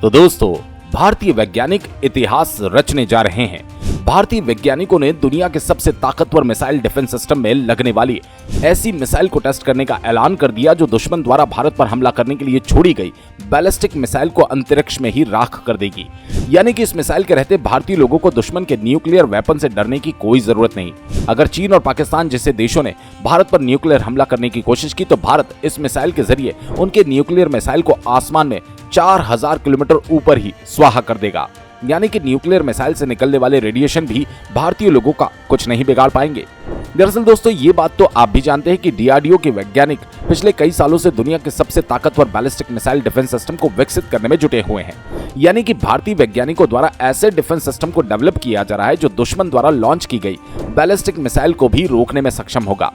तो दोस्तों, भारतीय वैज्ञानिक इतिहास रचने जा रहे हैं। भारतीय वैज्ञानिकों ने दुनिया के सबसे ताकतवर मिसाइल डिफेंस सिस्टम में लगने वाली ऐसी मिसाइल को टेस्ट करने का ऐलान कर दिया जो दुश्मन द्वारा भारत पर हमला करने के लिए छोड़ी गई बैलिस्टिक मिसाइल को अंतरिक्ष में ही राख कर देगी। यानी कि इस मिसाइल के रहते भारतीय लोगों को दुश्मन के न्यूक्लियर वेपन से डरने की कोई जरूरत नहीं। अगर चीन और पाकिस्तान जैसे देशों ने भारत पर न्यूक्लियर हमला करने की कोशिश की तो भारत इस मिसाइल के जरिए उनके न्यूक्लियर मिसाइल को आसमान में 4000 किलोमीटर ऊपर ही स्वाहा कर देगा। यानी कि न्यूक्लियर मिसाइल से निकलने वाले रेडिएशन भी भारतीय लोगों का कुछ नहीं बिगाड़ पाएंगे। दरअसल दोस्तों, ये बात तो आप भी जानते हैं कि डीआरडीओ के वैज्ञानिक पिछले कई सालों से दुनिया के सबसे ताकतवर बैलिस्टिक मिसाइल डिफेंस सिस्टम को विकसित करने में जुटे हुए हैं। यानी कि भारतीय वैज्ञानिकों द्वारा ऐसे डिफेंस सिस्टम को डेवलप किया जा रहा है जो दुश्मन द्वारा लॉन्च की गई बैलिस्टिक मिसाइल को भी रोकने में सक्षम होगा।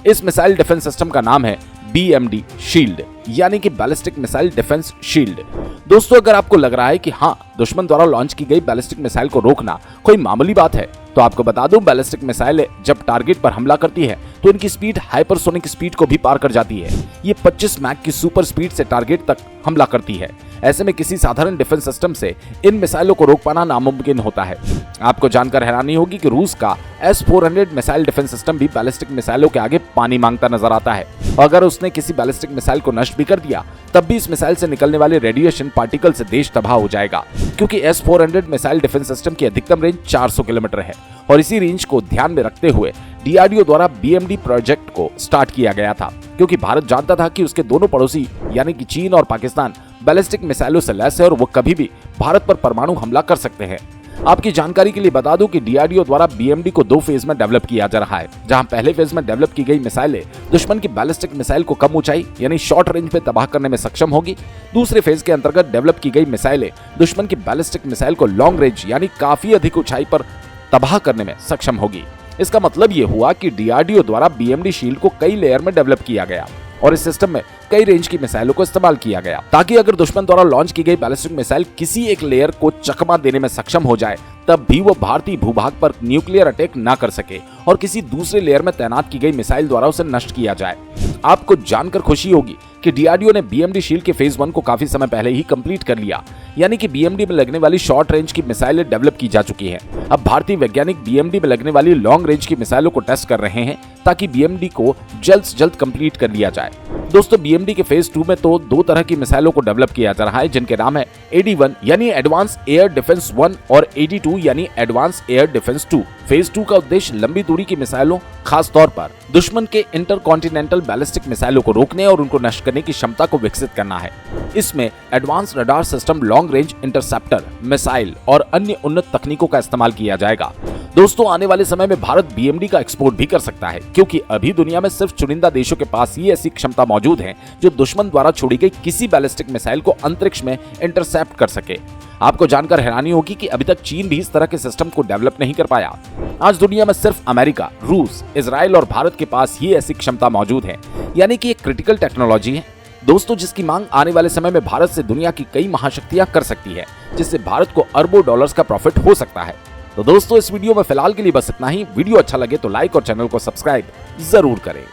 इस मिसाइल डिफेंस सिस्टम का नाम है BMD शील्ड, यानी कि बैलिस्टिक मिसाइल डिफेंस शील्ड। दोस्तों, अगर आपको लग रहा है कि हाँ, दुश्मन द्वारा लॉन्च की गई बैलिस्टिक मिसाइल को रोकना कोई मामूली बात है, तो आपको बता दूं, बैलिस्टिक मिसाइल जब टारगेट पर हमला करती है तो इनकी स्पीड हाइपरसोनिक स्पीड को भी पार कर जाती है। ये 25 मैक की सुपर स्पीड से टारगेट तक हमला करती है। ऐसे में किसी साधारण डिफेंस सिस्टम से इन मिसाइलों को रोक पाना नामुमकिन होता है। आपको जानकर हैरानी होगी कि रूस का S-400 मिसाइल डिफेंस सिस्टम भी बैलिस्टिक मिसाइलों के आगे पानी मांगता नजर आता है। और अगर उसने किसी बैलिस्टिक मिसाइल को नष्ट भी कर दिया तब भी इस मिसाइल से निकलने वाले रेडिएशन पार्टिकल से देश तबाह हो जाएगा, क्योंकि S-400 मिसाइल डिफेंस सिस्टम की अधिकतम रेंज 400 किलोमीटर है। और इसी रेंज को ध्यान में रखते हुए डीआरडीओ द्वारा BMD प्रोजेक्ट को स्टार्ट किया गया था, क्योंकि भारत जानता था कि उसके दोनों पड़ोसी यानी कि चीन और पाकिस्तान बैलिस्टिक मिसाइलों से लैस है और वो कभी भी भारत पर परमाणु हमला कर सकते हैं। आपकी जानकारी के लिए बता दूं कि डीआरडीओ द्वारा BMD को 2 फेज में डेवलप किया जा रहा है, जहां पहले फेज में डेवलप की गई मिसाइलें दुश्मन की बैलिस्टिक मिसाइल को कम ऊंचाई यानी शॉर्ट रेंज पे तबाह करने में सक्षम होगी। दूसरे फेज के अंतर्गत डेवलप की गई मिसाइलें दुश्मन की बैलिस्टिक मिसाइल को लॉन्ग रेंज यानी काफी अधिक ऊंचाई पर तबाह करने में सक्षम होगी। इसका मतलब ये हुआ कि डीआरडीओ द्वारा BMD शील्ड को कई लेयर में डेवलप किया गया और इस सिस्टम में कई रेंज की मिसाइलों को इस्तेमाल किया गया, ताकि अगर दुश्मन द्वारा लॉन्च की गई बैलिस्टिक मिसाइल किसी एक लेयर को चकमा देने में सक्षम हो जाए तब भी वो भारतीय भूभाग पर न्यूक्लियर अटैक ना कर सके और किसी दूसरे लेयर में तैनात की गई मिसाइल द्वारा उसे नष्ट किया जाए। आपको जानकर खुशी होगी कि डीआरडीओ ने BMD शील्ड के फेज 1 को काफी समय पहले ही कंप्लीट कर लिया, यानी कि BMD में लगने वाली शॉर्ट रेंज की मिसाइलें डेवलप की जा चुकी हैं। अब भारतीय वैज्ञानिक BMD में लगने वाली लॉन्ग रेंज की मिसाइलों को टेस्ट कर रहे हैं ताकि BMD को जल्द से जल्द कंप्लीट कर लिया जाए। दोस्तों, BMD के फेज 2 में तो 2 तरह की मिसाइलों को डेवलप किया जा रहा है, जिनके नाम है AD-1 यानी एडवांस एयर डिफेंस 1 और AD-2 यानी एडवांस एयर डिफेंस 2। फेज 2 का उद्देश्य लंबी दूरी की मिसाइलों, खास तौर पर दुश्मन के इंटरकॉन्टिनेंटल बैलिस्टिक मिसाइलों को रोकने और उनको नष्ट करने की क्षमता को विकसित करना है। इसमें advance radar system, long range interceptor missile और अन्य उन्नत तकनीकों का इस्तेमाल किया जाएगा। दोस्तों, आने वाले समय में भारत BMD का एक्सपोर्ट भी कर सकता है, क्योंकि अभी दुनिया में सिर्फ चुनिंदा देशों के पास ही ऐसी क्षमता मौजूद है जो दुश्मन द्वारा छोड़ी गई किसी बैलिस्टिक मिसाइल को अंतरिक्ष में इंटरसेप्ट कर सके। आपको जानकर हैरानी होगी कि अभी तक चीन भी इस तरह के सिस्टम को डेवलप नहीं कर पाया। आज दुनिया में सिर्फ अमेरिका, रूस, इजराइल और भारत के पास ही ऐसी क्षमता मौजूद है, यानी कि एक क्रिटिकल टेक्नोलॉजी है दोस्तों, जिसकी मांग आने वाले समय में भारत से दुनिया की कई महाशक्तियां कर सकती है, जिससे भारत को अरबों डॉलर्स का प्रॉफिट हो सकता है। तो दोस्तों, इस वीडियो में फिलहाल के लिए बस इतना ही। वीडियो अच्छा लगे तो लाइक और चैनल को सब्सक्राइब जरूर करें।